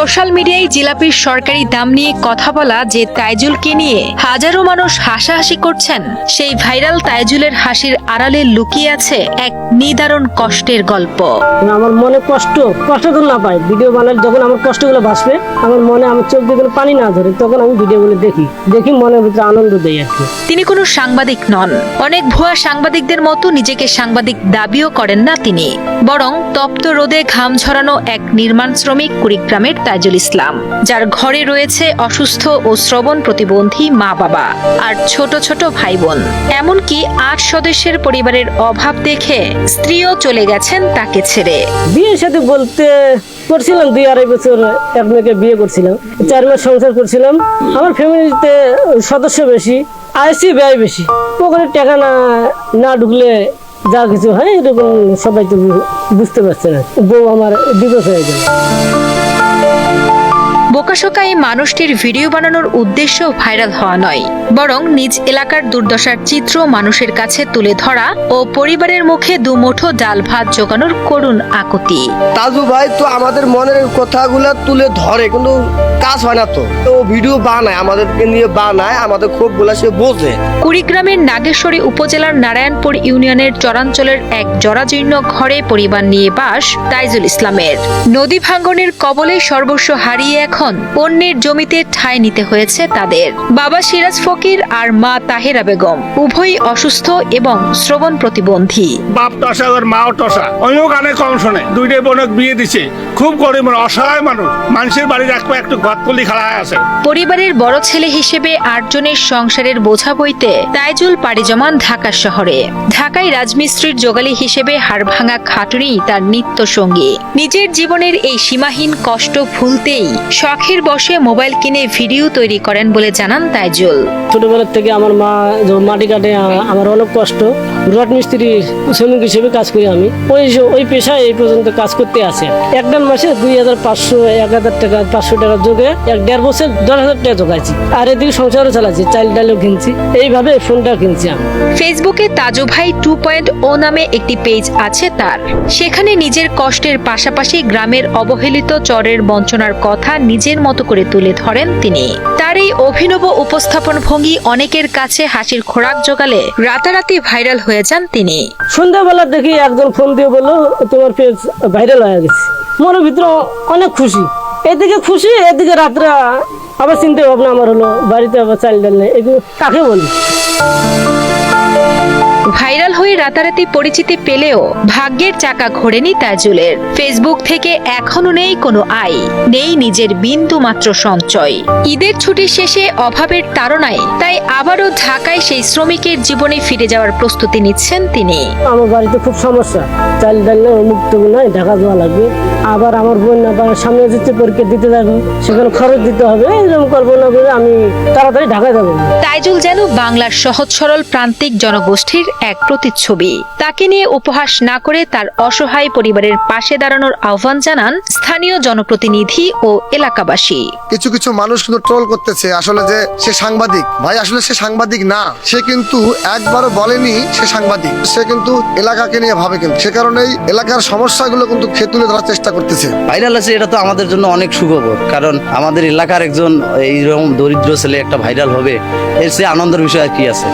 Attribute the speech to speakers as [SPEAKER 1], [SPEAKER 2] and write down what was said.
[SPEAKER 1] Social মিডিয়ায় জিলাপির সরকারি দাম নিয়ে কথা বলা যে তাইজুলকে নিয়ে হাজারো মানুষ হাসাহাসি করছেন, সেই ভাইরাল তাইজুলের হাসির আড়ালে লুকিয়ে আছে এক নিদারুণ কষ্টের গল্প।
[SPEAKER 2] আমার মনে কষ্ট তো না পাই, ভিডিও বানালে যখন আমার কষ্টগুলো ভাসবে, আমার মনে আমার চোখ দিয়ে পানি না ধরে, তখন আমি ভিডিওগুলো দেখি মনের ভিতরে আনন্দ দেয় আর কি।
[SPEAKER 1] তিনি কোনো সাংবাদিক নন, অনেক ভুয়া সাংবাদিকদের মতো নিজেকে সাংবাদিক দাবিও করেন না তিনি, বরং তপ্ত রোদে ঘাম ঝরানো এক নির্মাণ শ্রমিক কুড়িগ্রামের তাইজুল ইসলাম, যার ঘরে রয়েছে অসুস্থ ও শ্রবণ প্রতিবন্ধী মা বাবা আর ছোট ছোট ভাই বোন, এমনকি 8 সদস্যের পরিবারের অভাব দেখে স্ত্রীও চলে গেছেন তাকে ছেড়ে।
[SPEAKER 2] বিয়ের সাথে বলতে করছিলাম 2-2.5 বছর এক মেয়েকে বিয়ে করছিলাম, 4 মাস সংসার করছিলাম। আমার ফ্যামিলিতে সদস্য বেশি, আইসি ব্যয় বেশি, পকেটের টাকা না ঢুকলে যা কিছু হয় এরকম সবাই তো বুঝতে পারছে না। বউ আমার ডিভোর্স হয়ে গেল।
[SPEAKER 1] বোকাশোকা এই মানুষটির ভিডিও বানানোর উদ্দেশ্য ভাইরাল হওয়া নয়, বরং নিজ এলাকার দুর্দশার চিত্র মানুষের কাছে তুলে ধরা ও পরিবারের মুখে দুমুঠো ডাল ভাত জোগানোর করুণ আকুতি।
[SPEAKER 3] তাজু ভাই তো আমাদের মনের কথাগুলো তুলে ধরে, কিন্তু কাজ হয় না। তো ভিডিও বানায়, আমাদেরকে নিয়ে বানায়, আমাদের ক্ষোভগুলা সে বোঝে।
[SPEAKER 1] কুড়িগ্রামের নাগেশ্বরী উপজেলার নারায়ণপুর ইউনিয়নের চরাঞ্চলের এক জরাজীর্ণ ঘরে পরিবার নিয়ে বাস তাইজুল ইসলামের। নদী ভাঙ্গনের কবলে সর্বস্ব হারিয়ে এখন অন্যের জমিতে ঠাঁই নিতে হয়েছে তাদের। বাবা সিরাজ ফকির আর মা তাহেরা বেগম উভয়ই অসুস্থ এবং শ্রবণ প্রতিবন্ধী।
[SPEAKER 4] বাপ টসা আর মাও টসা, অনেক গানে কম শোনে, দুইটাই বোনক বিয়ে দিছে, খুব গরিব অসহায় মানুষ, মানুষের বাড়ি রাখবো একটু গতকলি খাড়া আছে।
[SPEAKER 1] পরিবারের বড় ছেলে হিসেবে 8 জনের সংসারের বোঝা বইতে তাইজুল পাড়ি জমান ঢাকা শহরে। ঢাকায় রাজমিস্ত্রির জোগালি হিসেবে হাড়ভাঙা খাটুনি তার নিত্য সঙ্গী। নিজের জীবনের এই সীমাহীন কষ্ট ভুলতেই শখের বশে মোবাইল কিনে ভিডিও তৈরি করেন বলে জানান তাইজুল।
[SPEAKER 2] ছোটবেলার থেকে আমার মা মাটি কাটে, আমার অনেক কষ্ট। রড মিস্ত্রি শ্রমিক হিসেবে কাজ করি আমি। ওই পেশায় এই পর্যন্ত কাজ করতে আছে। একটা মাসে 2500 1000 টাকা 500 টাকা যোগে 1.5 বছর 10,000 টাকা জোগাইছি। আর এদিকে সংসারও চালাচ্ছি, চাল ডালও কিনছি, এইভাবে ফোনটা কিনছি আমি।
[SPEAKER 1] ফেসবুকে তাজু ভাই 2.0 নামে একটি পেজ আছে তার। সেখানে নিজের কষ্টের পাশাপাশি গ্রামের অবহেলিত চরের বঞ্চনার কথা নিজের মতো করে তুলে ধরেন তিনি। তার এই অভিনব উপস্থাপন ভঙ্গি অনেকের কাছে হাসির খোরাক জোগালে রাতারাতি ভাইরাল হয়ে যান তিনি।
[SPEAKER 2] সন্ধ্যাবেলা দেখি একজন ফোন দিয়ে বললো তোমার পেজ ভাইরাল হয়ে গেছে। মনের ভিতরে অনেক খুশি, এদিকে খুশি, এদিকে রাত্রে আবার চিন্তা ভাবনা আমার হলো, বাড়িতে আবার চাল ডাল নেই, এগুলো কাকে বলি।
[SPEAKER 1] ভাইরাল হয়ে রাতারাতি পরিচিতি পেলেও ভাগ্যের চাকা ঘোরেনি তাইজুলের। ফেসবুক থেকে এখনো নেই কোনো আয়, নেই নিজের বিন্দু মাত্র সঞ্চয়। ঈদের ছুটি শেষে অভাবের তাড়নায় তাই আবারও ঢাকায় সেই শ্রমিকের জীবনে ফিরে যাওয়ার প্রস্তুতি নিচ্ছেন তিনি।
[SPEAKER 2] আমার বাড়িতে খুব সমস্যা, চাল ডাল নেই, মুক্ত নাই, ঢাকা যাওয়া লাগবে। আবার আমার বোন সামনে যেতে পরীক্ষা দিতে যাবে, সেখানে খরচ দিতে হবে, এরকম কল্পনা করে আমি তাড়াতাড়ি ঢাকায় যাবো।
[SPEAKER 1] তাইজুল যেন বাংলার সহজ সরল প্রান্তিক জনগোষ্ঠীর এক প্রতিচ্ছবি। তাকে নিয়ে উপহাস না করে তার অসহায় পরিবারের পাশে দাঁড়ানোর আহ্বান জানান স্থানীয় জনপ্রতিনিধি ও এলাকাবাসী।
[SPEAKER 5] কিছু কিছু মানুষ কিন্তু ট্রোল করতেছে আসলে যে সে সাংবাদিক। ভাই আসলে সে সাংবাদিক না, সে কিন্তু একবারও বলেনি সে সাংবাদিক। সে কিন্তু এলাকাকে নিয়ে ভাবে, কিন্তু সে কারণেই এলাকার সমস্যাগুলো কিন্তু সে তুলে ধরার চেষ্টা করতেছে।
[SPEAKER 6] ভাইরাল আছে, এটা তো আমাদের জন্য অনেক সুখবর, কারণ আমাদের এলাকার একজন এইরকম দরিদ্র ছেলে একটা ভাইরাল হবে, এর চেয়ে আনন্দের বিষয় আর কি আছে।